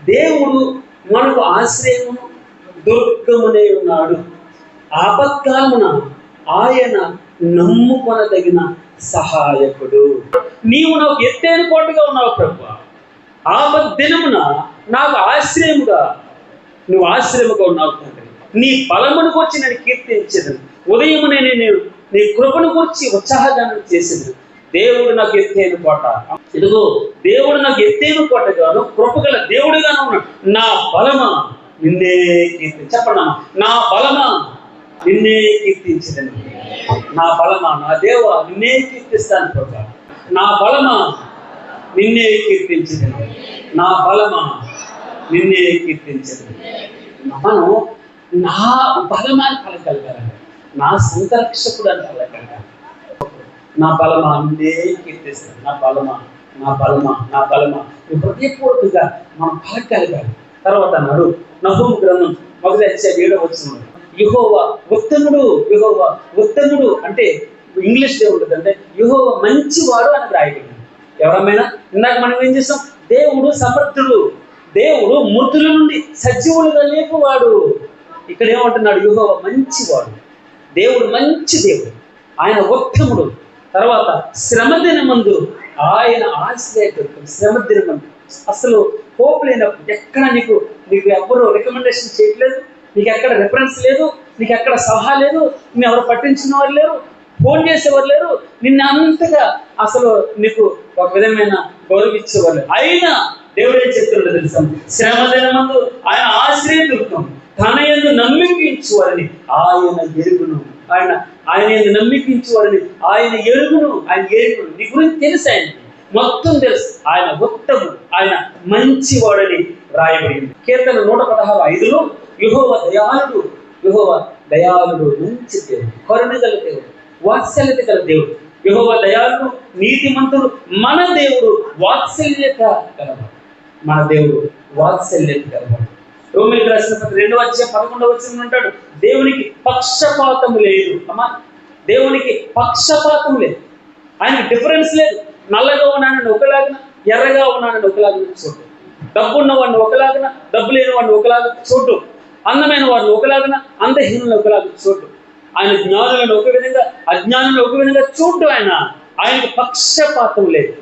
దేవుడు మనకు ఆశ్రయమును దుర్గమునే ఉన్నాడు. ఆపత్కాలమున ఆయన నమ్ముకొనదగిన సహాయకుడు. నీవు నాకు ఎత్తైన కోటగా ఉన్నావు ప్రభువా. ఆపద్దినమున నాకు ఆశ్రయముగా నువ్వు ఆశ్రయముగా ఉన్నావు తండ్రి. నీ బలమును గురించి నేను కీర్తించేదను. ఉదయమునే నేను నీ కృపను గురించి ఉత్సాహగానం చేసేది. దేవుడు నాకు ఎత్తైన కోట. ఇదిగో దేవుడు నాకు ఎత్తైన కోటగాను కృపగల దేవుడిగాను ఉన్నాడు. నా బలమా నిన్నే కీర్తి. చెప్పండి, నా బలమా నిన్నే కీర్తించదని. నా బలమా నా దేవ నిన్నే కీర్తిస్తాను ప్రభా. నా బలమా నిన్నే కీర్తించదని. నా బలమా నిన్నే కీర్తించదని. మనం నా బలమాన్ని పలకగలగాలి, నా సంరక్షకుడు అని పలకగలగాలి. నా బలమా నిన్నే కీర్తిస్తాను. నా బలమా నా బలమా నా బలమా హృదయపూర్వకంగా మనం పలకగలగాలి. తర్వాత అన్నాడు నహూము గ్రంథం 1:7 యెహోవా ఉత్తముడు. యెహోవా ఉత్తముడు అంటే ఇంగ్లీష్ ఉంటుంది, అంటే యెహోవా మంచివాడు అని రాయబడింది. ఎవరమైనా ఇందాక మనం ఏం చేస్తాం, దేవుడు సమర్థుడు, దేవుడు మృతుల నుండి సజీవులుగా లేపువాడు. ఇక్కడ ఏమంటున్నాడు, యెహోవా మంచివాడు, దేవుడు మంచి దేవుడు, ఆయన ఉత్తముడు. తర్వాత శ్రమ దినమందు ఆయన ఆశ్రయకర్త. శ్రమ దినమందు అసలు హోప్ లేనప్పుడు, ఎక్కడ నీకు ఎవ్వరూ రికమెండేషన్ చేయట్లేదు, నీకు ఎక్కడ రిఫరెన్స్ లేదు, నీకు ఎక్కడ సలహా లేదు, నిన్ను ఎవరు పట్టించిన వారు లేరు, ఫోన్ చేసేవారు లేరు, నిన్ను అంతగా అసలు నీకు ఒక విధమైన గౌరవించేవారు లేరు. అయినా దేవుడు ఏం చెప్తున్నాడు తెలుసా, శ్రమ దినమందు ఆయన ఆశ్రయదుర్గం, తన యందు నమ్మికించువారిని ఆయన ఎరుగును. ఆయన యందు నమ్మికించువారిని ఆయన ఎరుగును. నీ గురించి తెలుసు, ఆయన మొత్తం తెలుసు. ఆయన ఉత్తముడు, ఆయన మంచివాడని రాయబడింది. కీర్తన 116:5 యెహోవా దయాళుడు, యెహోవా దయాళుడు, మంచి దేవుడు, కరుణగల దేవుడు, వాత్సల్యత గల దేవుడు. యెహోవా దయాళుడు, నీతిమంతుడు, మన దేవుడు వాత్సల్యత గలవాడు. మన దేవుడు వాత్సల్యత గలవాడు. రోమీయులకు రాసిన పత్రిక 2:11 అంటాడు, దేవునికి పక్షపాతము లేదు. అమ్మా, దేవునికి పక్షపాతం లేదు. ఆయనకి డిఫరెన్స్ లేదు. నల్లగా ఉన్నానని ఒకలాగా, ఎర్రగా ఉన్నానని ఒకలాగా చూడు. డబ్బున్న వాడిని ఒకలాగా, డబ్బు లేని వాడిని ఒకలాగా చూడు. అందమైన వాడిని ఒకలాగా, అందహీనులను ఒకలాగా చూడు. ఆయన జ్ఞానులను ఒక విధంగా, అజ్ఞానులను ఒక విధంగా చూడు. ఆయనకి పక్షపాతం లేదు.